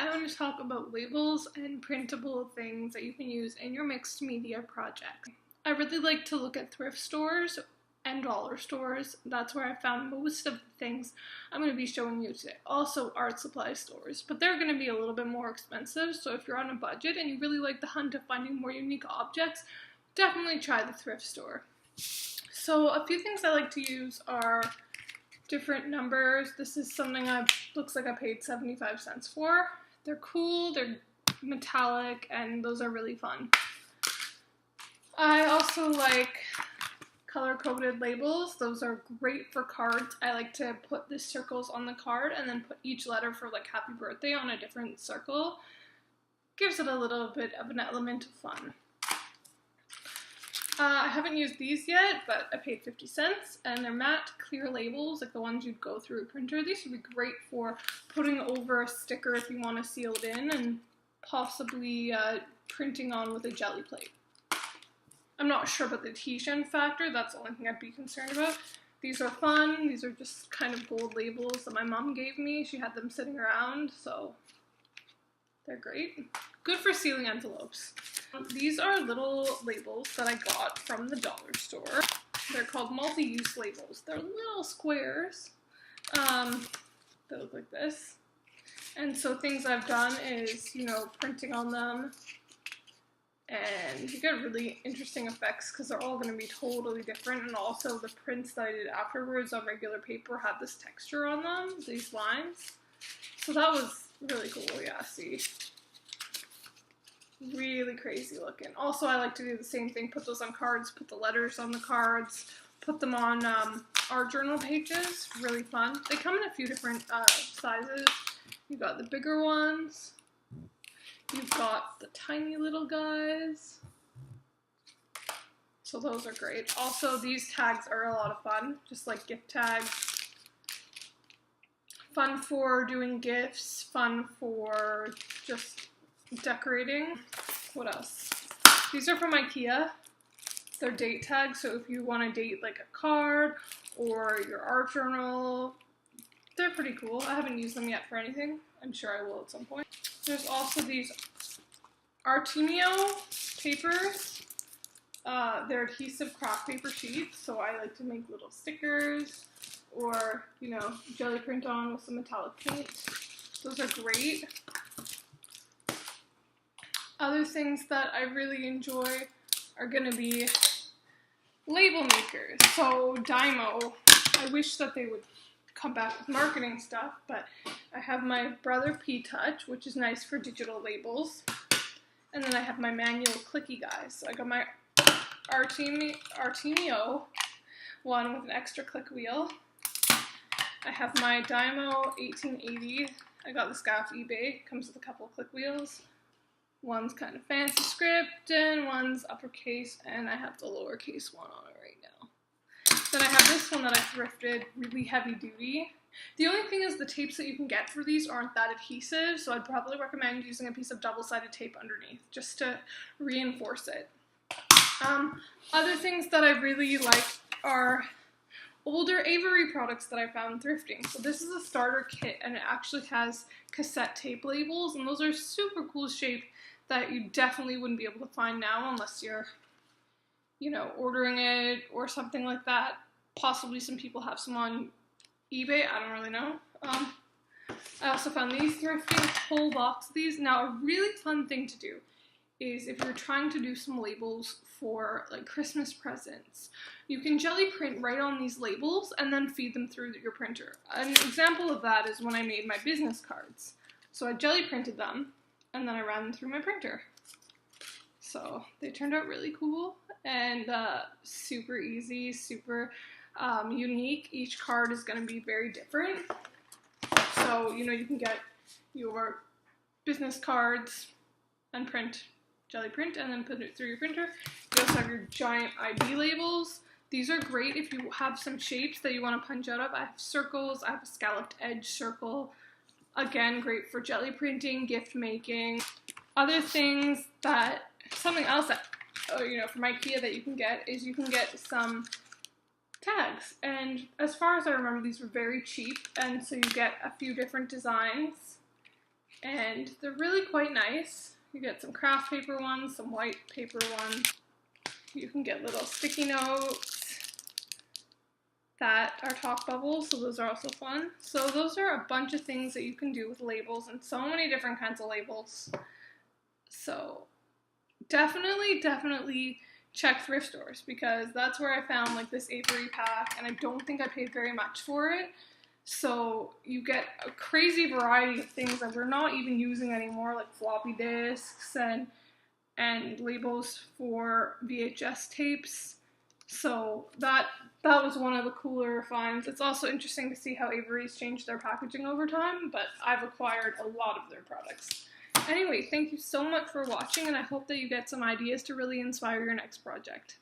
I want to talk about labels and printable things that you can use in your mixed media project. I really like to look at thrift stores and dollar stores. That's where I found most of the things I'm going to be showing you today. Also art supply stores, but they're going to be a little bit more expensive, so if you're on a budget and you really like the hunt of finding more unique objects, definitely try the thrift store. So a few things I like to use are different numbers. This is something looks like I paid 75 cents for. They're cool, they're metallic, and those are really fun. I also like color-coded labels. Those are great for cards. I like to put the circles on the card and then put each letter for like happy birthday on a different circle. Gives it a little bit of an element of fun. I haven't used these yet, but I paid 50 cents, and they're matte clear labels, like the ones you'd go through a printer. These would be great for putting over a sticker if you want to seal it in, and possibly printing on with a jelly plate. I'm not sure about the adhesion factor, that's the only thing I'd be concerned about. These are fun. These are just kind of gold labels that my mom gave me. She had them sitting around, so they're great. Good for sealing envelopes. These are little labels that I got from the dollar store. They're called multi-use labels. They're little squares. They look like this. And so things I've done is, printing on them. And you get really interesting effects because they're all going to be totally different. And also the prints that I did afterwards on regular paper have this texture on them, these lines. So that was really cool, yeah, see. Really crazy looking. Also, I like to do the same thing, put those on cards, put the letters on the cards, put them on art journal pages. Really fun. They come in a few different sizes. You've got the bigger ones. You've got the tiny little guys. So those are great. Also, these tags are a lot of fun, just like gift tags. Fun for doing gifts, fun for just decorating. What else? These are from IKEA. They're date tags, so if you want to date like a card or your art journal, they're pretty cool. I haven't used them yet for anything. I'm sure I will at some point. There's also these Artemio papers. They're adhesive craft paper sheets, so I like to make little stickers or, jelly print on with some metallic paint. Those are great. Other things that I really enjoy are going to be label makers. So Dymo, I wish that they would come back with marketing stuff, but I have my Brother P-Touch, which is nice for digital labels. And then I have my manual clicky guys. So I got my Artemio one with an extra click wheel. I have my Dymo 1880. I got this guy off eBay. Comes with a couple of click wheels. One's kind of fancy script and one's uppercase, and I have the lowercase one on it right now. Then I have this one that I thrifted, really heavy duty. The only thing is the tapes that you can get for these aren't that adhesive, so I'd probably recommend using a piece of double-sided tape underneath just to reinforce it. Other things that I really like are older Avery products that I found thrifting. So this is a starter kit, and it actually has cassette tape labels, and those are super cool shape that you definitely wouldn't be able to find now unless you're, ordering it or something like that. Possibly some people have some on eBay, I don't really know. I also found these thrifting, whole box of these. Now, a really fun thing to do is if you're trying to do some labels for like Christmas presents, you can jelly print right on these labels and then feed them through your printer. An example of that is when I made my business cards. So I jelly printed them and then I ran them through my printer. So they turned out really cool and super easy, super unique. Each card is going to be very different. So, you can get your business cards and jelly print, and then put it through your printer. You also have your giant ID labels. These are great if you have some shapes that you want to punch out of. I have circles, I have a scalloped edge circle. Again, great for jelly printing, gift making. Other things something else that, from IKEA that you can get is you can get some tags. And as far as I remember, these were very cheap, and so you get a few different designs. and they're really quite nice. You get some craft paper ones, some white paper ones. You can get little sticky notes that are talk bubbles, so those are also fun. So those are a bunch of things that you can do with labels, and so many different kinds of labels. So definitely check thrift stores, because that's where I found like this Avery pack, and I don't think I paid very much for it. So you get a crazy variety of things that we're not even using anymore, like floppy disks and labels for VHS tapes. So that was one of the cooler finds. It's also interesting to see how Avery's changed their packaging over time, but I've acquired a lot of their products. Anyway, thank you so much for watching, and I hope that you get some ideas to really inspire your next project.